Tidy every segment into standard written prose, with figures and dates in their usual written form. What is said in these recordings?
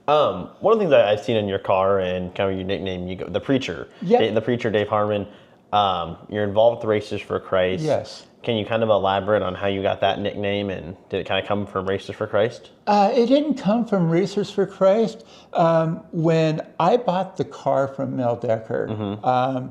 One of the things that I've seen in your car and kind of your nickname, the preacher, the preacher Dave Harmon. You're involved with Racers for Christ. Yes. Can you kind of elaborate on how you got that nickname, and did it kind of come from Racers for Christ? It didn't come from Racers for Christ. When I bought the car from Mel Decker,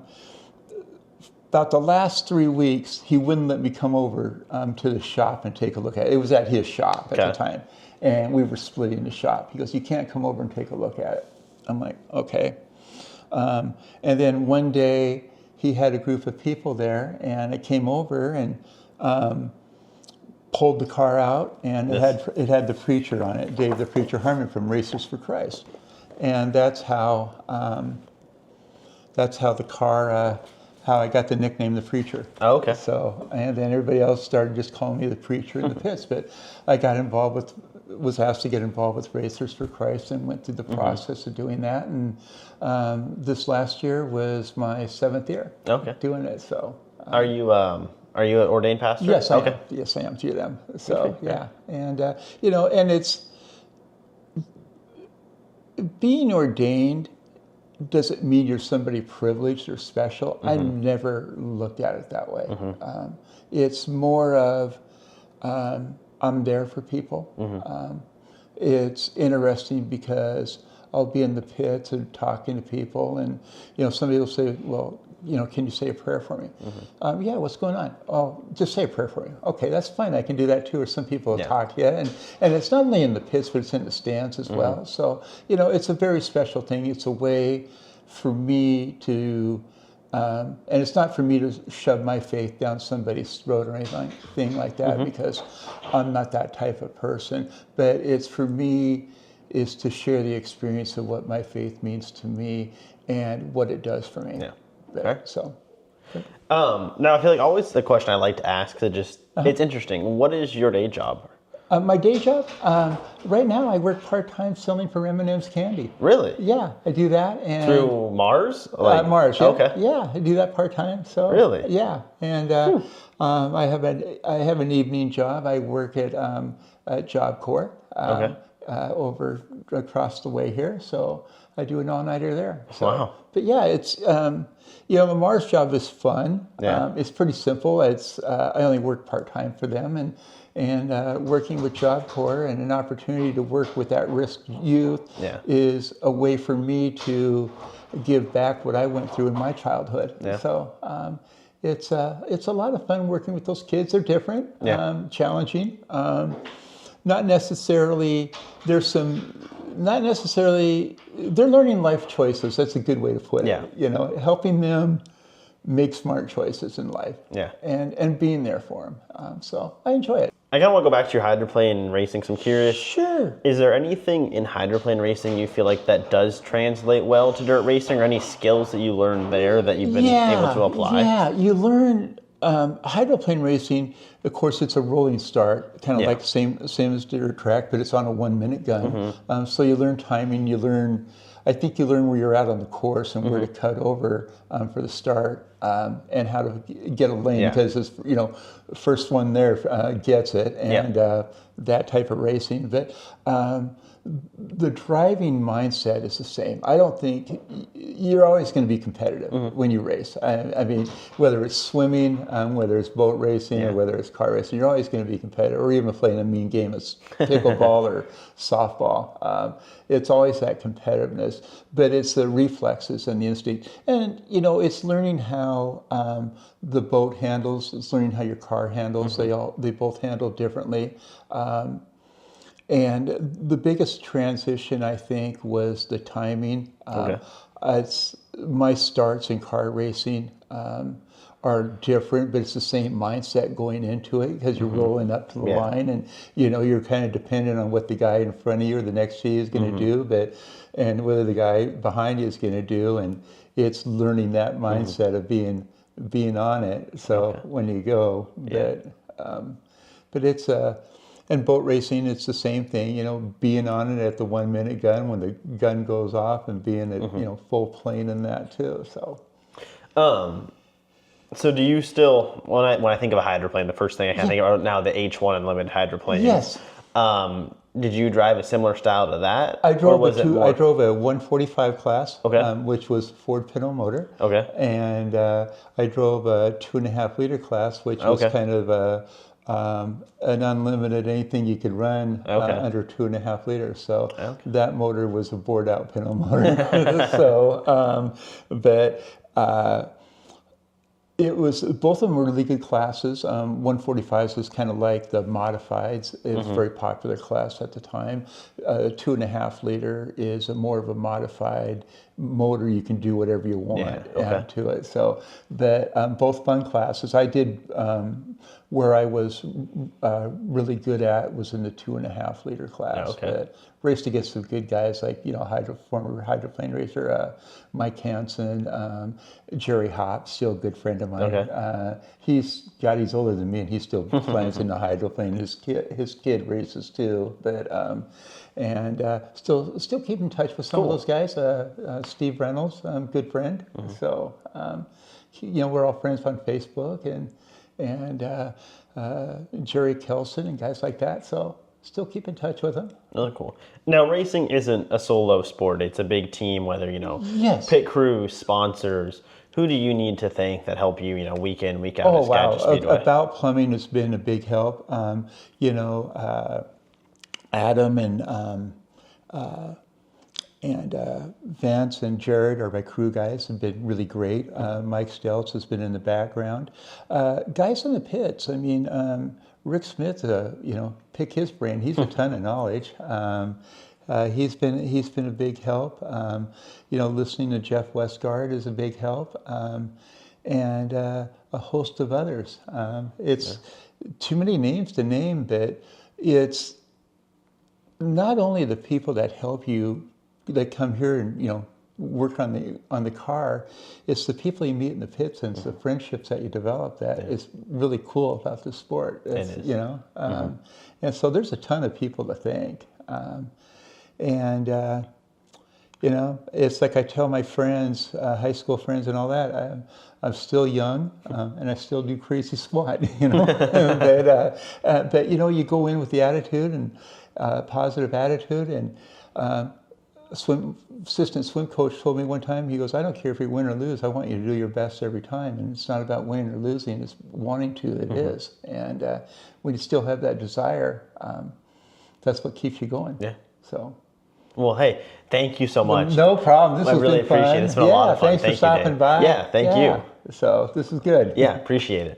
about the last 3 weeks, he wouldn't let me come over to the shop and take a look at it. It was at his shop at the time, and we were splitting the shop. He goes, "You can't come over and take a look at it." I'm like, "Okay." And then one day, he had a group of people there, and I came over and pulled the car out, and it had the preacher on it, Dave the Preacher Harmon from Racers for Christ, and that's how the car. How I got the nickname the Preacher. Oh, okay. So, and then everybody else started just calling me the Preacher in the pits, but I was asked to get involved with Racers for Christ and went through the process of doing that. And this last year was my 7th year doing it. So, are you an ordained pastor? Yes, I am. Yes, I am to them. So, yeah, and and it's being ordained. Does it mean you're somebody privileged or special? I never looked at it that way. It's more of I'm there for people. It's interesting because I'll be in the pits and talking to people, and somebody will say, "Well, can you say a prayer for me?" Yeah, what's going on? Oh, just say a prayer for me. Okay, that's fine. I can do that too. Or some people will talk to you, and it's not only in the pits, but it's in the stands as well. So it's a very special thing. It's a way for me to, and it's not for me to shove my faith down somebody's throat or anything like that, because I'm not that type of person. But it's for me is to share the experience of what my faith means to me and what it does for me. Yeah. Okay. So. Now I feel like always the question I like to ask, it's interesting. What is your day job? My day job, right now I work part-time selling for M&M's candy. Really? Yeah, I do that. And through Mars? Mars, yeah. Okay. Yeah, I do that part-time. So really? Yeah, and I have an evening job. I work at Job Corps over across the way here. So I do an all-nighter there. So, wow. But yeah, it's the Mars job is fun. Yeah. It's pretty simple. It's I only work part-time for them, and working with Job Corps and an opportunity to work with at-risk youth is a way for me to give back what I went through in my childhood. Yeah. So it's a lot of fun working with those kids. They're different, challenging. Not necessarily. They're learning life choices. That's a good way to put it. Yeah. Helping them make smart choices in life. Yeah. And being there for them. So I enjoy it. I kind of want to go back to your hydroplane racing. So I'm curious. Sure. Is there anything in hydroplane racing you feel like that does translate well to dirt racing, or any skills that you learned there that you've been able to apply? Yeah, you learn hydroplane racing. Of course, it's a rolling start, kind of like same as dirt track, but it's on a 1-minute gun. So you learn timing. I think you learn where you're at on the course and where to cut over for the start, and how to get a lane, because it's first one there gets it, and that type of racing. But the driving mindset is the same. I don't think you're always going to be competitive when you race. I mean, whether it's swimming, whether it's boat racing, or whether it's car racing, you're always going to be competitive. Or even playing a mean game as pickleball or softball. It's always that competitiveness, but it's the reflexes and the instinct. And, it's learning how the boat handles. It's learning how your car handles. They both handle differently. And the biggest transition, I think, was the timing. My starts in car racing are different, but it's the same mindset going into it, because you're rolling up to the line, and you're kind of dependent on what the guy in front of you or the next to you is going to do, and whether the guy behind you is going to do, and it's learning that mindset of being on it. So when you go, but it's and boat racing, it's the same thing, being on it at the 1-minute gun when the gun goes off, and being at, full plane in that too, so. So do you still, when I think of a hydroplane, the first thing I can think of are now the H1 Unlimited hydroplanes. Yes. Did you drive a similar style to that? I drove I drove a 145 class, Okay. Which was Ford Pinto motor. Okay. And I drove a 2.5 liter class, which was kind of an unlimited anything you could run under 2.5 liters. So that motor was a bored out Pinto motor. So, it was, both of them were really good classes. 145s was kind of like the modifieds. It was a very popular class at the time. 2.5 liter is more of a modified motor. You can do whatever you want to it. So, both fun classes. I did, where I was really good at was in the 2.5 liter class. But raced against some good guys like, former hydroplane racer, Mike Hansen, Jerry Hopp, still a good friend of mine. He's older than me, and he still flies in the hydroplane. His kid races too, but still keep in touch with some of those guys. Steve Reynolds, good friend. So we're all friends on Facebook, and Jerry Kelson and guys like that. So still keep in touch with them. Really cool. Now, racing isn't a solo sport. It's a big team, whether, pit crews, sponsors. Who do you need to thank that help you, week in, week out at Skagit Speedway? About Plumbing has been a big help. Adam and Vance and Jared are my crew guys, have been really great. Mike Stelz has been in the background. Guys in the pits, Rick Smith, pick his brain. He's a ton of knowledge. He's been a big help. Listening to Jeff Westgard is a big help, and a host of others. It's too many names to name, but it's not only the people that help you, that come here and work on the car. It's the people you meet in the pits, and it's the friendships that you develop that is really cool about the sport. It is. And so there's a ton of people to thank. It's like I tell my friends, high school friends and all that, I'm still young, and I still do crazy squat, but you go in with the attitude and positive attitude, and assistant swim coach told me one time, he goes, I don't care if you win or lose, I want you to do your best every time, and it's not about winning or losing, it's wanting to, it is. And when you still have that desire, that's what keeps you going. Yeah. So. Well, hey, thank you so much. No problem. This has really been fun. appreciate it. It's been a lot of fun. Thanks for stopping by. Yeah, thank you. So this is good. Yeah, appreciate it.